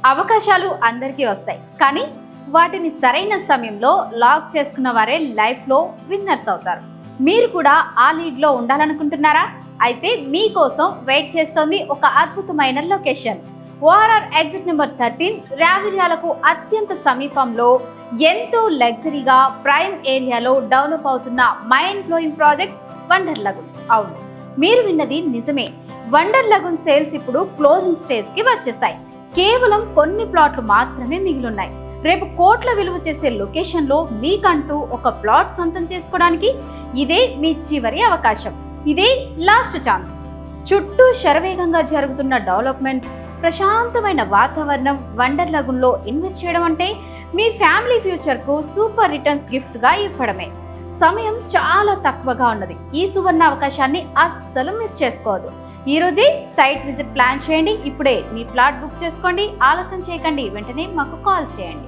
అవకాశాలు అందరికీ వస్తాయి, కానీ వాటిని సరైన సమయంలో లాక్ చేసుకున్న వారే లైఫ్లో విన్నర్స్ అవుతారు. మీరు కూడా ఆ లీగ్లో ఉండాలనుకుంటున్నారా? అయితే మీకోసం వెయిట్ చేస్తోంది ఒక అద్భుతమైన లొకేషన్. ఓఆర్ఆర్ ఎగ్జిట్ నెంబర్ 13 రావిర్యాలకు అత్యంత సమీపంలో ఎంతో లగ్జరీగా ప్రైమ్ ఏరియాలో డెవలప్ అవుతున్న mind blowing project wonder lagoon. అవును, మీరు విన్నది నిజమే. వండర్ లగూన్ సేల్స్ ఇప్పుడు క్లోజింగ్ స్టేజ్ కి వచ్చేసాయి. కేవలం కొన్ని ప్లాట్లు మాత్రమే మిగిలిన్నాయి. రేపు కోట్ల విలువ చేసే లొకేషన్ లో మీకంటూ ఒక ప్లాట్ సొంతం చేసుకోవడానికి ఇదే మీ చివరి అవకాశం. ఇదే లాస్ట్ ఛాన్స్. చుట్టూ శరవేగంగా జరుగుతున్న డెవలప్మెంట్స్, ప్రశాంతమైన వాతావరణం. వండర్ లగూన్ లో ఇన్వెస్ట్ చేయడం అంటే మీ ఫ్యామిలీ ఫ్యూచర్ కు సూపర్ రిటర్న్స్ గిఫ్ట్ గా ఇవ్వడమే. సమయం చాలా తక్కువగా ఉన్నది. ఈ సువర్ణ అవకాశాన్ని అస్సలు మిస్ చేసుకోవద్దు. ఈ రోజే సైట్ విజిట్ ప్లాన్ చేయండి. ఇప్పుడే మీ ప్లాట్ బుక్ చేసుకోండి. ఆలస్యం చేయకండి, వెంటనే మాకు కాల్ చేయండి.